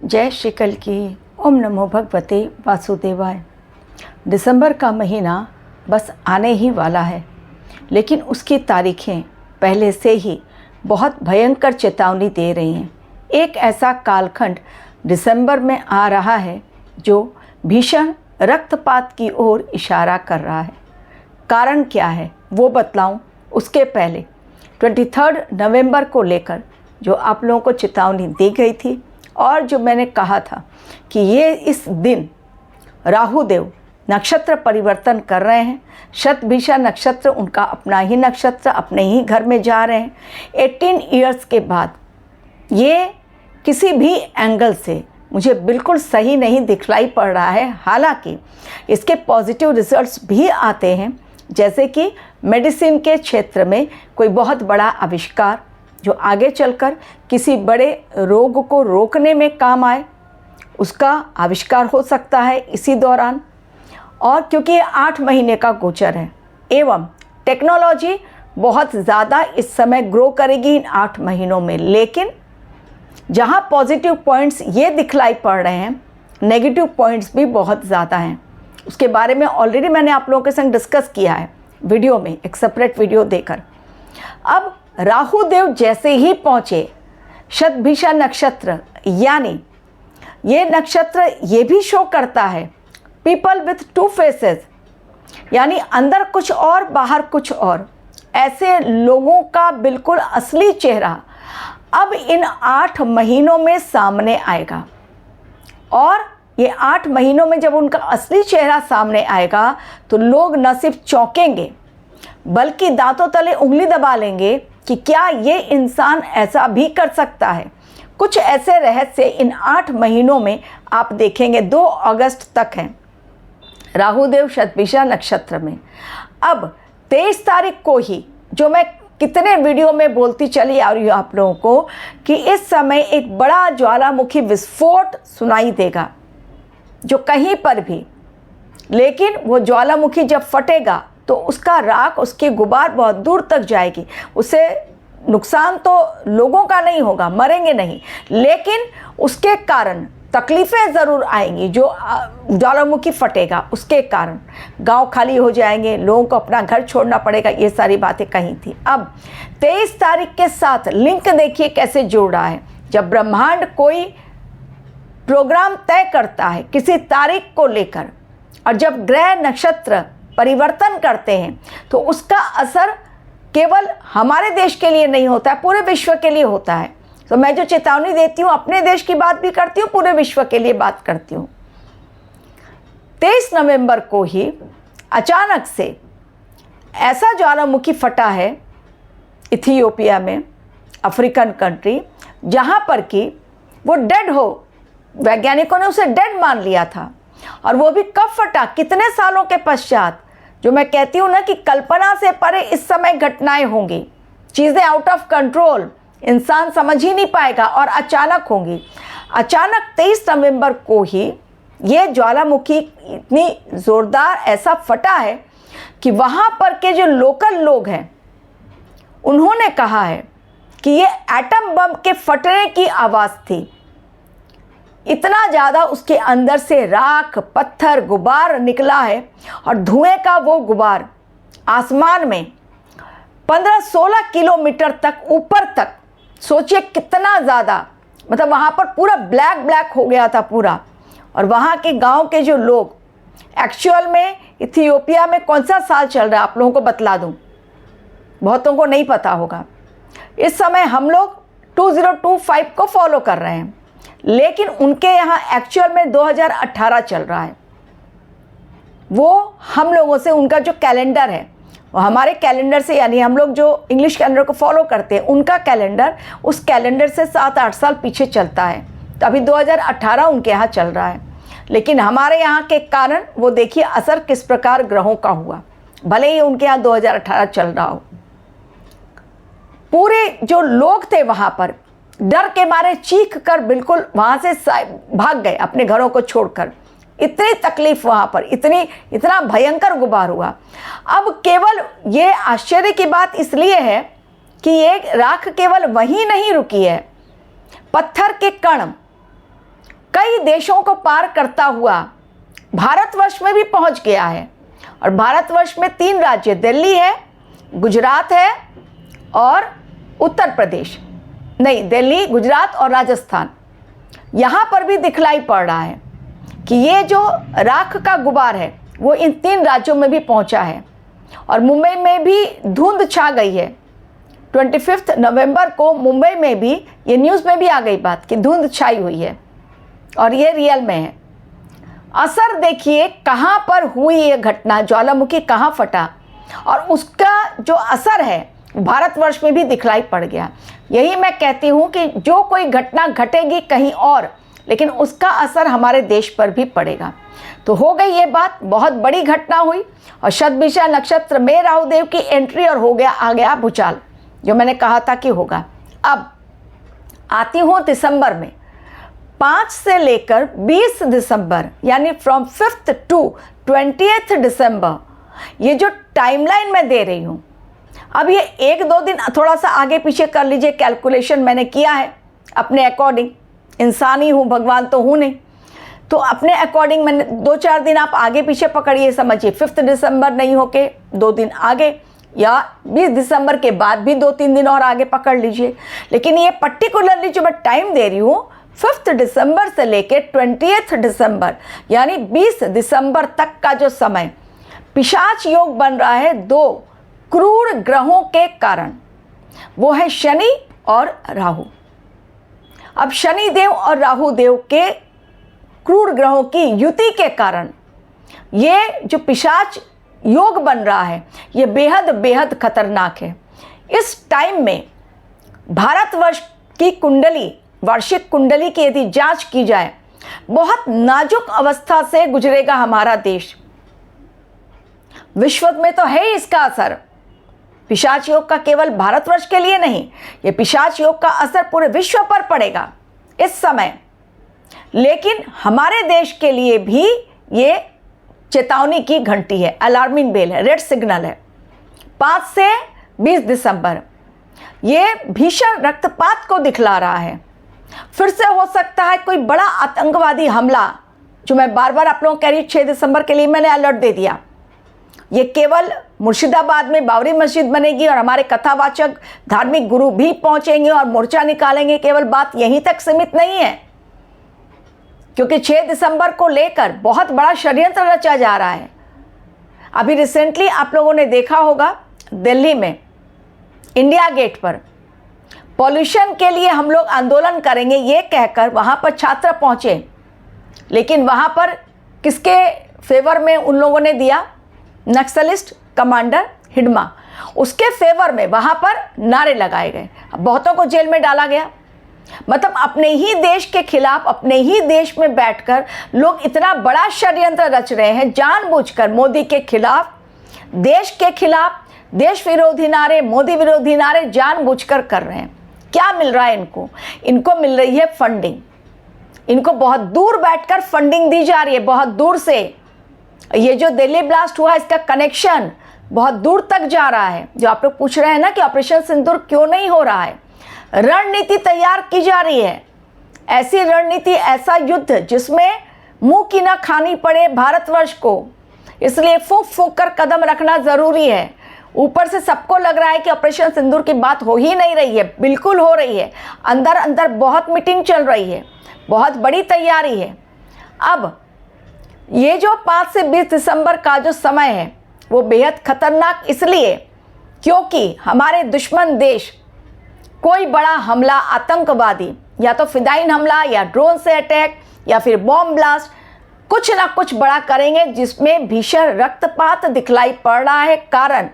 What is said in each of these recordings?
जय श्री कल की। ओम नमो भगवते वासुदेवाय। दिसंबर का महीना बस आने ही वाला है, लेकिन उसकी तारीखें पहले से ही बहुत भयंकर चेतावनी दे रही हैं। एक ऐसा कालखंड दिसंबर में आ रहा है जो भीषण रक्तपात की ओर इशारा कर रहा है। कारण क्या है वो बतलाऊं उसके पहले 23 नवंबर को लेकर जो आप लोगों को चेतावनी दी गई थी और जो मैंने कहा था कि ये इस दिन राहु देव नक्षत्र परिवर्तन कर रहे हैं। शतभिषा नक्षत्र उनका अपना ही नक्षत्र अपने ही घर में जा रहे हैं। 18 ईयर्स के बाद ये किसी भी एंगल से मुझे बिल्कुल सही नहीं दिखलाई पड़ रहा है। हालांकि इसके पॉजिटिव रिजल्ट्स भी आते हैं, जैसे कि मेडिसिन के क्षेत्र में कोई बहुत बड़ा आविष्कार जो आगे चलकर किसी बड़े रोग को रोकने में काम आए, उसका आविष्कार हो सकता है इसी दौरान। और क्योंकि ये 8 महीने का गोचर है एवं टेक्नोलॉजी बहुत ज़्यादा इस समय ग्रो करेगी इन 8 महीनों में, लेकिन जहाँ पॉजिटिव पॉइंट्स ये दिखलाई पड़ रहे हैं, नेगेटिव पॉइंट्स भी बहुत ज़्यादा हैं। उसके बारे में ऑलरेडी मैंने आप लोगों के संग डिस्कस किया है वीडियो में, एक सेपरेट वीडियो देकर। अब राहु देव जैसे ही पहुँचे शतभिषा नक्षत्र, यानी ये नक्षत्र ये भी शो करता है पीपल विथ 2 फेसेस, यानी अंदर कुछ और बाहर कुछ और, ऐसे लोगों का बिल्कुल असली चेहरा अब इन 8 महीनों में सामने आएगा। और ये 8 महीनों में जब उनका असली चेहरा सामने आएगा तो लोग न सिर्फ चौंकेंगे बल्कि दांतों तले उंगली दबा लेंगे कि क्या ये इंसान ऐसा भी कर सकता है। कुछ ऐसे रहस्य इन 8 महीनों में आप देखेंगे। 2 अगस्त तक हैं राहुदेव शतभिषा नक्षत्र में। अब 23 तारीख को ही, जो मैं कितने वीडियो में बोलती चली आ रही हूँ आप लोगों को, कि इस समय एक बड़ा ज्वालामुखी विस्फोट सुनाई देगा जो कहीं पर भी, लेकिन वो ज्वालामुखी जब फटेगा तो उसका राख, उसकी गुबार बहुत दूर तक जाएगी। उससे नुकसान तो लोगों का नहीं होगा, मरेंगे नहीं, लेकिन उसके कारण तकलीफ़ें ज़रूर आएंगी। जो ज्वालामुखी फटेगा उसके कारण गांव खाली हो जाएंगे, लोगों को अपना घर छोड़ना पड़ेगा, ये सारी बातें कही थी। अब 23 तारीख के साथ लिंक देखिए कैसे जोड़ रहा है। जब ब्रह्मांड कोई प्रोग्राम तय करता है किसी तारीख को लेकर, और जब ग्रह नक्षत्र परिवर्तन करते हैं तो उसका असर केवल हमारे देश के लिए नहीं होता है, पूरे विश्व के लिए होता है। तो मैं जो चेतावनी देती हूँ अपने देश की बात भी करती हूँ, पूरे विश्व के लिए बात करती हूँ। 23 नवंबर को ही अचानक से ऐसा ज्वालामुखी फटा है इथियोपिया में, अफ्रीकन कंट्री, जहाँ पर कि वो डेड हो, वैज्ञानिकों ने उसे डेड मान लिया था। और वो भी कब फटा, कितने सालों के पश्चात। जो मैं कहती हूँ ना कि कल्पना से परे इस समय घटनाएं होंगी, चीज़ें आउट ऑफ कंट्रोल, इंसान समझ ही नहीं पाएगा और अचानक होंगी। अचानक 23 नवंबर को ही ये ज्वालामुखी इतनी ज़ोरदार ऐसा फटा है कि वहाँ पर के जो लोकल लोग हैं उन्होंने कहा है कि ये एटम बम के फटने की आवाज़ थी। इतना ज़्यादा उसके अंदर से राख, पत्थर, गुबार निकला है और धुएं का वो गुबार आसमान में 15-16 किलोमीटर तक ऊपर तक, सोचिए कितना ज़्यादा, मतलब वहाँ पर पूरा ब्लैक ब्लैक हो गया था पूरा। और वहाँ के गांव के जो लोग, एक्चुअल में इथियोपिया में कौन सा साल चल रहा है आप लोगों को बतला दूँ, बहुतों को नहीं पता होगा। इस समय हम लोग 2025 को फॉलो कर रहे हैं, लेकिन उनके यहाँ एक्चुअल में 2018 चल रहा है। वो हम लोगों से, उनका जो कैलेंडर है वो हमारे कैलेंडर से, यानी हम लोग जो इंग्लिश कैलेंडर को फॉलो करते हैं, उनका कैलेंडर उस कैलेंडर से 7-8 साल पीछे चलता है। तो अभी 2018 उनके यहाँ चल रहा है, लेकिन हमारे यहाँ के कारण वो देखिए असर किस प्रकार ग्रहों का हुआ, भले ही उनके यहाँ 2018 चल रहा हो। पूरे जो लोग थे वहाँ पर डर के मारे चीख कर बिल्कुल वहाँ से भाग गए अपने घरों को छोड़कर। इतनी तकलीफ वहाँ पर, इतना भयंकर गुबार हुआ। अब केवल ये आश्चर्य की बात इसलिए है कि ये राख केवल वहीं नहीं रुकी है, पत्थर के कण कई देशों को पार करता हुआ भारतवर्ष में भी पहुंच गया है। और भारतवर्ष में 3 राज्य दिल्ली है, गुजरात है और उत्तर प्रदेश, नहीं, दिल्ली, गुजरात और राजस्थान। यहाँ पर भी दिखलाई पड़ रहा है कि ये जो राख का गुबार है वो इन 3 राज्यों में भी पहुँचा है। और मुंबई में भी धुंध छा गई है। 25 नवंबर को मुंबई में भी ये न्यूज़ में भी आ गई बात कि धुंध छाई हुई है और ये रियल में है। असर देखिए कहाँ पर हुई ये घटना, ज्वालामुखी कहाँ फटा, और उसका जो असर है भारतवर्ष में भी दिखलाई पड़ गया। यही मैं कहती हूँ कि जो कोई घटना घटेगी कहीं और, लेकिन उसका असर हमारे देश पर भी पड़ेगा। तो हो गई ये बात, बहुत बड़ी घटना हुई और शतभिषा नक्षत्र में राहुदेव की एंट्री और आ गया भूचाल, जो मैंने कहा था कि होगा। अब आती हूँ दिसंबर में, 5 से लेकर 20 दिसंबर, यानी फ्रॉम 5th to 20th दिसंबर, ये जो टाइमलाइन मैं दे रही हूँ, अब ये 1-2 दिन थोड़ा सा आगे पीछे कर लीजिए, कैलकुलेशन मैंने किया है अपने अकॉर्डिंग। इंसान ही हूँ, भगवान तो हूँ नहीं, तो अपने अकॉर्डिंग मैंने 2-4 दिन आप आगे पीछे पकड़िए, समझिए 5 दिसंबर नहीं होके 2 दिन आगे, या 20 दिसंबर के बाद भी 2-3 दिन और आगे पकड़ लीजिए। लेकिन ये पर्टिकुलरली जो मैं टाइम दे रही हूँ 5 दिसंबर से लेके 20th दिसंबर, यानी 20 दिसंबर तक का जो समय, पिशाच योग बन रहा है 2 क्रूर ग्रहों के कारण, वो है शनि और राहु। अब शनि देव और राहु देव के क्रूर ग्रहों की युति के कारण ये जो पिशाच योग बन रहा है ये बेहद बेहद खतरनाक है। इस टाइम में भारतवर्ष की कुंडली, वार्षिक कुंडली की यदि जांच की जाए, बहुत नाजुक अवस्था से गुजरेगा हमारा देश। विश्व में तो है ही इसका असर, पिशाच योग का केवल भारतवर्ष के लिए नहीं, ये पिशाच योग का असर पूरे विश्व पर पड़ेगा इस समय। लेकिन हमारे देश के लिए भी ये चेतावनी की घंटी है, अलार्मिंग बेल है, रेड सिग्नल है। 5 से 20 दिसंबर ये भीषण रक्तपात को दिखला रहा है। फिर से हो सकता है कोई बड़ा आतंकवादी हमला, जो मैं बार बार आप लोगों को कह रही हूँ, 6 दिसंबर के लिए मैंने अलर्ट दे दिया। ये केवल मुर्शिदाबाद में बाबरी मस्जिद बनेगी और हमारे कथावाचक धार्मिक गुरु भी पहुंचेंगे और मोर्चा निकालेंगे, केवल बात यहीं तक सीमित नहीं है, क्योंकि 6 दिसंबर को लेकर बहुत बड़ा षड्यंत्र रचा जा रहा है। अभी रिसेंटली आप लोगों ने देखा होगा दिल्ली में इंडिया गेट पर पॉल्यूशन के लिए हम लोग आंदोलन करेंगे ये कहकर वहाँ पर छात्र पहुँचे, लेकिन वहाँ पर किसके फेवर में उन लोगों ने दिया? नक्सलिस्ट कमांडर हिडमा, उसके फेवर में वहाँ पर नारे लगाए गए, बहुतों को जेल में डाला गया। मतलब अपने ही देश के खिलाफ, अपने ही देश में बैठकर लोग इतना बड़ा षड्यंत्र रच रहे हैं, जानबूझकर मोदी के खिलाफ, देश के खिलाफ, देश विरोधी नारे, मोदी विरोधी नारे जानबूझकर कर रहे हैं। क्या मिल रहा है इनको? इनको मिल रही है फंडिंग। इनको बहुत दूर बैठकर फंडिंग दी जा रही है, बहुत दूर से। ये जो दिल्ली ब्लास्ट हुआ इसका कनेक्शन बहुत दूर तक जा रहा है। जो आप लोग पूछ रहे हैं ना कि ऑपरेशन सिंदूर क्यों नहीं हो रहा है, रणनीति तैयार की जा रही है। ऐसी रणनीति, ऐसा युद्ध जिसमें मुंह की ना खानी पड़े भारतवर्ष को, इसलिए फूंक फूंक कर कदम रखना ज़रूरी है। ऊपर से सबको लग रहा है कि ऑपरेशन सिंदूर की बात हो ही नहीं रही है, बिल्कुल हो रही है। अंदर अंदर बहुत मीटिंग चल रही है, बहुत बड़ी तैयारी है। अब ये जो 5 से 20 दिसंबर का जो समय है वो बेहद खतरनाक इसलिए क्योंकि हमारे दुश्मन देश कोई बड़ा हमला, आतंकवादी, या तो फिदाइन हमला या ड्रोन से अटैक या फिर बॉम्ब ब्लास्ट, कुछ ना कुछ बड़ा करेंगे जिसमें भीषण रक्तपात दिखलाई पड़ रहा है। कारण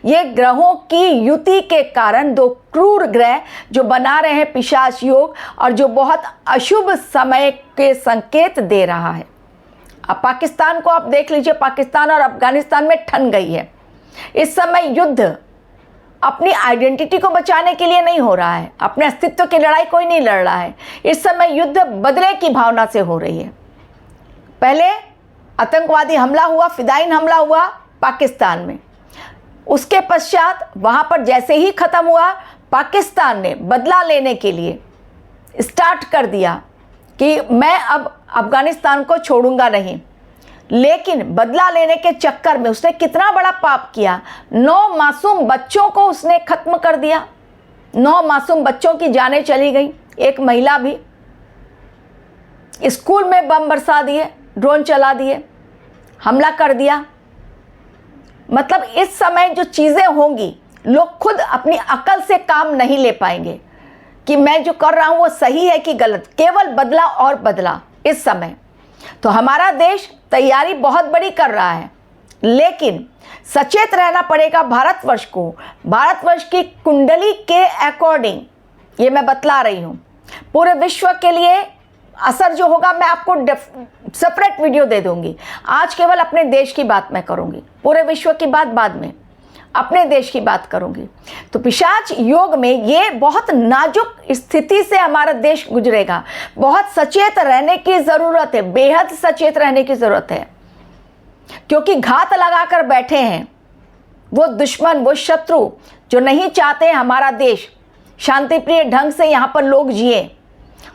ये ग्रहों की युति के कारण, 2 क्रूर ग्रह जो बना रहे हैं पिशाच योग, और जो बहुत अशुभ समय के संकेत दे रहा है। अब पाकिस्तान को आप देख लीजिए, पाकिस्तान और अफगानिस्तान में ठन गई है। इस समय युद्ध अपनी आइडेंटिटी को बचाने के लिए नहीं हो रहा है, अपने अस्तित्व की लड़ाई कोई नहीं लड़ रहा है। इस समय युद्ध बदले की भावना से हो रही है। पहले आतंकवादी हमला हुआ, फिदाइन हमला हुआ पाकिस्तान में, उसके पश्चात वहाँ पर जैसे ही ख़त्म हुआ, पाकिस्तान ने बदला लेने के लिए स्टार्ट कर दिया कि मैं अब अफगानिस्तान को छोड़ूंगा नहीं, लेकिन बदला लेने के चक्कर में उसने कितना बड़ा पाप किया। 9 मासूम बच्चों को उसने खत्म कर दिया, 9 मासूम बच्चों की जानें चली गई, एक महिला भी। स्कूल में बम बरसा दिए, ड्रोन चला दिए, हमला कर दिया। मतलब इस समय जो चीज़ें होंगी, लोग खुद अपनी अकल से काम नहीं ले पाएंगे कि मैं जो कर रहा हूँ वो सही है कि गलत, केवल बदला और बदला इस समय। तो हमारा देश तैयारी बहुत बड़ी कर रहा है, लेकिन सचेत रहना पड़ेगा भारतवर्ष को। भारतवर्ष की कुंडली के अकॉर्डिंग ये मैं बतला रही हूँ। पूरे विश्व के लिए असर जो होगा मैं आपको सेपरेट वीडियो दे दूंगी। आज केवल अपने देश की बात मैं करूंगी, पूरे विश्व की बात बाद में, अपने देश की बात करूंगी। तो पिशाच योग में ये बहुत नाजुक स्थिति से हमारा देश गुजरेगा। बहुत सचेत रहने की ज़रूरत है, बेहद सचेत रहने की ज़रूरत है, क्योंकि घात लगाकर बैठे हैं वो दुश्मन, वो शत्रु जो नहीं चाहते हमारा देश शांतिप्रिय ढंग से यहाँ पर लोग जिए।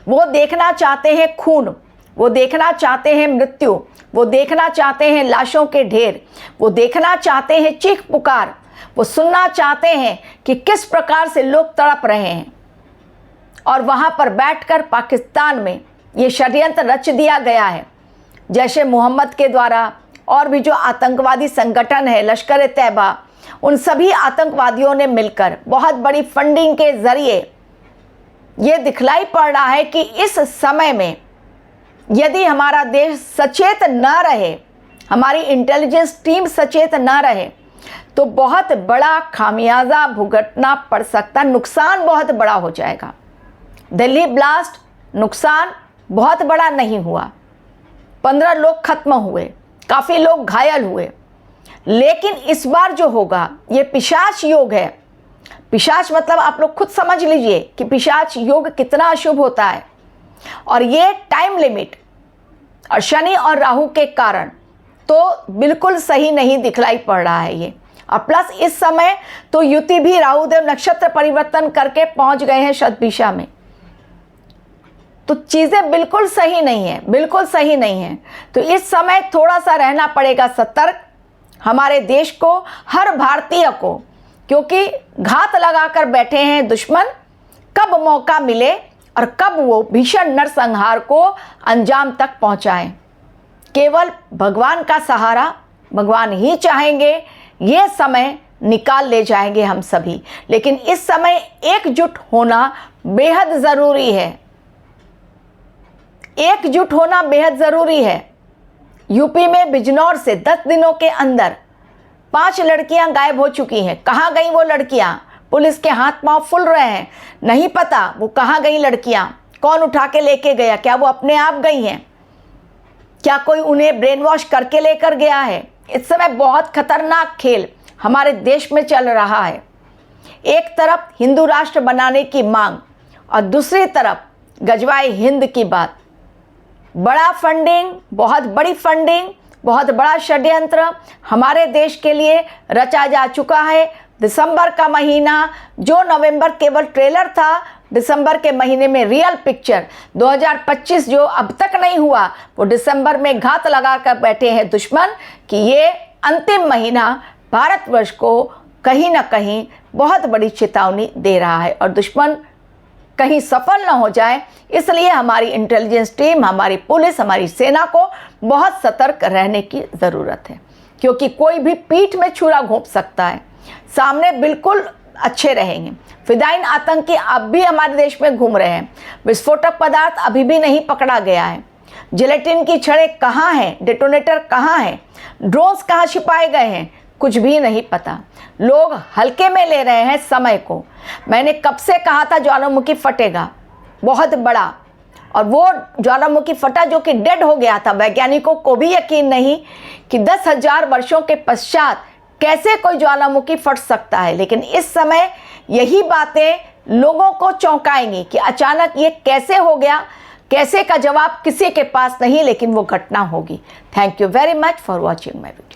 वो देखना चाहते हैं खून, वो देखना चाहते हैं मृत्यु, वो देखना चाहते हैं लाशों के ढेर, वो देखना चाहते हैं चीख पुकार, वो सुनना चाहते हैं कि किस प्रकार से लोग तड़प रहे हैं। और वहाँ पर बैठकर पाकिस्तान में ये षड्यंत्र रच दिया गया है, जैसे मोहम्मद के द्वारा और भी जो आतंकवादी संगठन है लश्कर ए तैयबा, उन सभी आतंकवादियों ने मिलकर बहुत बड़ी फंडिंग के ज़रिए ये दिखलाई पड़ रहा है कि इस समय में यदि हमारा देश सचेत न रहे, हमारी इंटेलिजेंस टीम सचेत न रहे, तो बहुत बड़ा खामियाजा भुगतना पड़ सकता, नुकसान बहुत बड़ा हो जाएगा। दिल्ली ब्लास्ट नुकसान बहुत बड़ा नहीं हुआ, 15 लोग खत्म हुए, काफ़ी लोग घायल हुए, लेकिन इस बार जो होगा ये पिशाच योग है। पिशाच मतलब आप लोग खुद समझ लीजिए कि पिशाच योग कितना अशुभ होता है। और ये टाइम लिमिट और शनि और राहु के कारण तो बिल्कुल सही नहीं दिखलाई पड़ रहा है ये। और प्लस इस समय तो युति भी राहुदेव नक्षत्र परिवर्तन करके पहुंच गए हैं शतभिषा में, तो चीज़ें बिल्कुल सही नहीं है, बिल्कुल सही नहीं है। तो इस समय थोड़ा सा रहना पड़ेगा सतर्क हमारे देश को, हर भारतीय को, क्योंकि घात लगाकर बैठे हैं दुश्मन। कब मौका मिले और कब वो भीषण नरसंहार को अंजाम तक पहुंचाएं, केवल भगवान का सहारा, भगवान ही चाहेंगे ये समय निकाल ले जाएंगे हम सभी। लेकिन इस समय एकजुट होना बेहद ज़रूरी है, एकजुट होना बेहद ज़रूरी है। यूपी में बिजनौर से 10 दिनों के अंदर 5 लड़कियां गायब हो चुकी हैं। कहाँ गई वो लड़कियां? पुलिस के हाथ पांव फूल रहे हैं, नहीं पता वो कहाँ गई लड़कियां, कौन उठा के लेके गया, क्या वो अपने आप गई हैं, क्या कोई उन्हें ब्रेन वॉश करके लेकर गया है। इस समय बहुत खतरनाक खेल हमारे देश में चल रहा है। एक तरफ हिंदू राष्ट्र बनाने की मांग और दूसरी तरफ गजवाए हिंद की बात। बड़ा फंडिंग, बहुत बड़ी फंडिंग, बहुत बड़ा षड्यंत्र हमारे देश के लिए रचा जा चुका है। दिसंबर का महीना जो नवंबर केवल ट्रेलर था, दिसंबर के महीने में रियल पिक्चर 2025 जो अब तक नहीं हुआ, वो दिसंबर में घात लगा कर बैठे हैं दुश्मन कि ये अंतिम महीना भारतवर्ष को कहीं ना कहीं बहुत बड़ी चेतावनी दे रहा है और दुश्मन कहीं सफल ना हो जाए। इसलिए हमारी इंटेलिजेंस टीम, हमारी पुलिस, हमारी सेना को बहुत सतर्क रहने की ज़रूरत है, क्योंकि कोई भी पीठ में छुरा घोंप सकता है। सामने बिल्कुल अच्छे रहेंगे। फिदाइन आतंकी अब भी हमारे देश में घूम रहे हैं। विस्फोटक पदार्थ अभी भी नहीं पकड़ा गया है। जिलेटिन की छड़ें कहाँ हैं, डेटोनेटर कहाँ हैं, ड्रोन्स कहाँ छिपाए गए हैं, कुछ भी नहीं पता। लोग हल्के में ले रहे हैं समय को। मैंने कब से कहा था ज्वालामुखी फटेगा, बहुत बड़ा, और वो ज्वालामुखी फटा जो कि डेड हो गया था। वैज्ञानिकों को भी यकीन नहीं कि 10,000 वर्षों के पश्चात कैसे कोई ज्वालामुखी फट सकता है। लेकिन इस समय यही बातें लोगों को चौंकाएंगी कि अचानक ये कैसे हो गया। कैसे का जवाब किसी के पास नहीं, लेकिन वो घटना होगी। Thank you very much for watching my video.